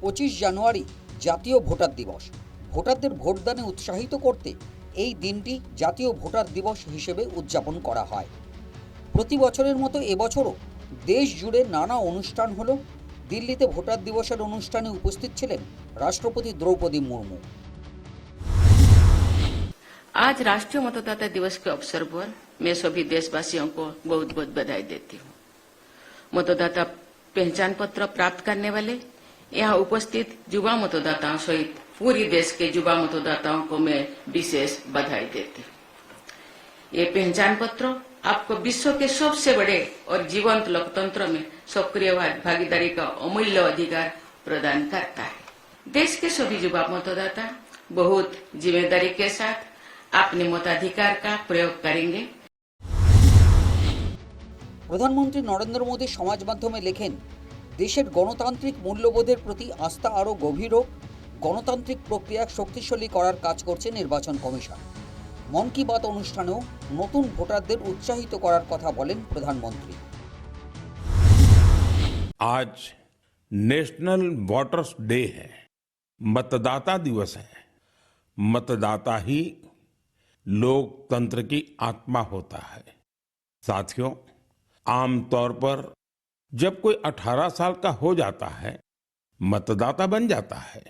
25 জানুয়ারি জাতীয় ভোটার দিবস। ভোটারদের ভোটদানে উৎসাহিত করতে এই দিনটি জাতীয় ভোটার দিবস হিসেবে উদযাপন করা হয়। প্রতি বছরের মতো এবছরও দেশ জুড়ে নানা অনুষ্ঠান হলো। দিল্লিতে ভোটার দিবসের অনুষ্ঠানে উপস্থিত ছিলেন রাষ্ট্রপতি দ্রৌপदी मुर्मू। आज राष्ट्रीय मतदाता दिवस के अवसर पर मैं सभी देशवासियों को बहुत बहुत बधाई देती हूँ। मतदाता पहचान पत्र प्राप्त करने वाले यहाँ उपस्थित युवा मतदाताओं सहित पूरी देश के युवा मतदाताओं को मैं विशेष बधाई देती हूँ। ये पहचान पत्र आपको विश्व के सबसे बड़े और जीवंत लोकतंत्र में सक्रिय भागीदारी का अमूल्य अधिकार प्रदान करता है। देश के सभी युवा मतदाता बहुत जिम्मेदारी के साथ अपने मताधिकार का प्रयोग करेंगे। प्रधानमंत्री नरेंद्र मोदी समाज माध्यमे लेखें, देशेर गणतांत्रिक मूल्यबोधेर प्रति आस्था आरो गभीर होक, गणतांत्रिक प्रक्रिया शक्तिशाली करार काज करছে निर्वाचन कमिशन। मन की बात अनुष्ठानेও नतून भोटारদের उत्साहित करार कथा बोलें प्रधानमंत्री। आज नेशनल वोटर्स डे है, मतदाता दिवस है। मतदाता ही लोकतंत्र की आत्मा होता है। साथियों, आमतौर पर जब कोई 18 साल का हो जाता है, मतदाता बन जाता है,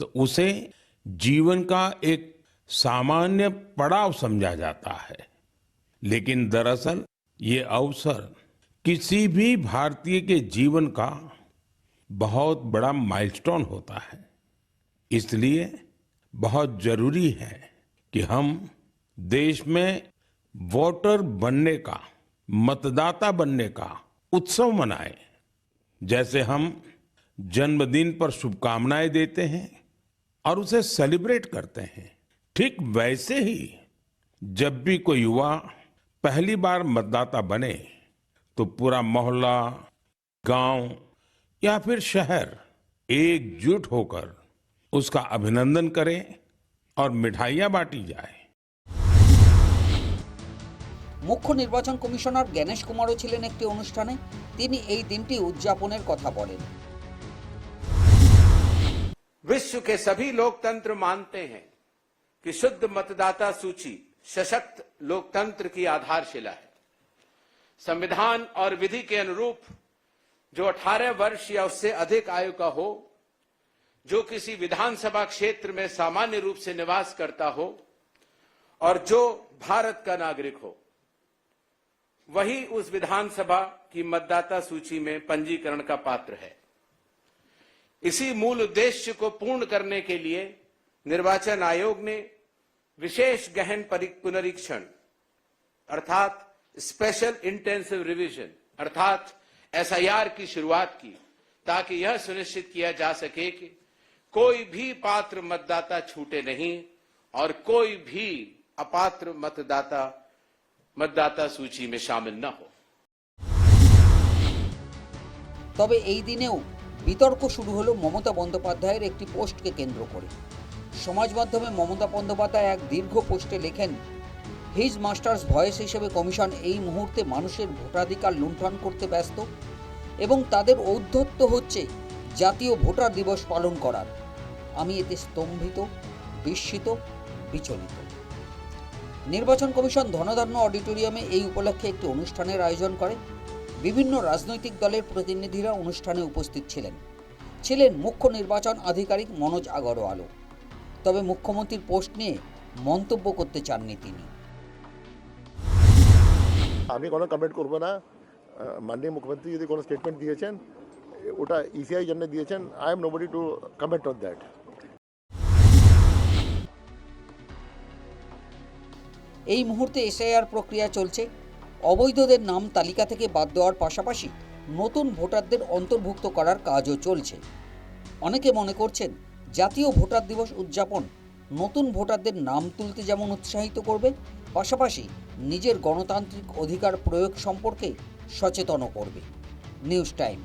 तो उसे जीवन का एक सामान्य पड़ाव समझा जाता है। लेकिन दरअसल ये अवसर किसी भी भारतीय के जीवन का बहुत बड़ा माइलस्टोन होता है। इसलिए बहुत जरूरी है कि हम देश में वोटर बनने का, मतदाता बनने का उत्सव मनाएं। जैसे हम जन्मदिन पर शुभकामनाएं देते हैं और उसे सेलिब्रेट करते हैं, ठीक वैसे ही जब भी कोई युवा पहली बार मतदाता बने तो पूरा मोहल्ला, गांव या फिर शहर एकजुट होकर उसका अभिनंदन करें और मिठाइयां बांटी जाए। मुख्य निर्वाचन कमिशनार गणेश कुमारও ছিলেন একটি অনুষ্ঠানে। তিনি এই দিনটি উদযাপনের কথা বলেন। विश्व के सभी लोकतंत्र मानते हैं कि शुद्ध मतदाता सूची सशक्त लोकतंत्र की आधारशिला है। संविधान और विधि के अनुरूप जो 18 वर्ष या उससे अधिक आयु का हो, जो किसी विधानसभा क्षेत्र में सामान्य रूप से निवास करता हो और जो भारत का नागरिक हो, वही उस विधानसभा की मतदाता सूची में पंजीकरण का पात्र है। इसी मूल उद्देश्य को पूर्ण करने के लिए निर्वाचन आयोग ने विशेष गहन पुनरीक्षण अर्थात स्पेशल इंटेंसिव रिवीजन अर्थात एसआईआर की शुरुआत की, ताकि यह सुनिश्चित किया जा सके कि कोई भी पात्र मतदाता छूटे नहीं और कोई भी अपात्र मतदाता सूची में शामिल न हो। তবে এই দিনেও বিতর্ক শুরু হলো মমতা বন্দ্যোপাধ্যায়ের একটি পোস্টকে কেন্দ্র করে। সমাজ মাধ্যমে মমতা বন্দ্যোপাধ্যায় এক দীর্ঘ পোস্টে লেখেন, হিজ মাস্টার্স ভয়েস হিসেবে কমিশন এই মুহূর্তে মানুষের ভোটাধিকার লুণ্ঠন করতে ব্যস্ত এবং তাদের ঔদ্ধত্য হচ্ছে জাতীয় ভোটার দিবস পালন করার। আমি এতে স্তম্ভিত, বিস্মিত, বিচলিত। নির্বাচন কমিশন ধনধান্য অডিটোরিয়ামে এই উপলক্ষে একটি অনুষ্ঠানের আয়োজন করে। বিভিন্ন রাজনৈতিক দলের প্রতিনিধিরা অনুষ্ঠানে উপস্থিত ছিলেন মুখ্য নির্বাচন আধিকারিক মনোজ আগরওয়ালও। তবে মুখ্যমন্ত্রীর পোস্ট নিয়ে মন্তব্য করতে চাননি তিনি। আমি কোনো কমেন্ট করব না। মাননীয় মুখ্যমন্ত্রী যদি কোনো স্টেটমেন্ট দিয়েছেন, ওটা ইসিআই জন্য দিয়েছেন। I am nobody two comment on that. এই মুহূর্তে এসআইআর প্রক্রিয়া চলছে। অবৈধদের নাম তালিকা থেকে বাদ দেওয়ার পাশাপাশি নতুন ভোটারদের অন্তর্ভুক্ত করার কাজও চলছে। অনেকে মনে করছেন জাতীয় ভোটার দিবস উদযাপন নতুন ভোটারদের নাম তুলতে যেমন উৎসাহিত করবে, পাশাপাশি নিজের গণতান্ত্রিক অধিকার প্রয়োগ সম্পর্কে সচেতনও করবে। News time.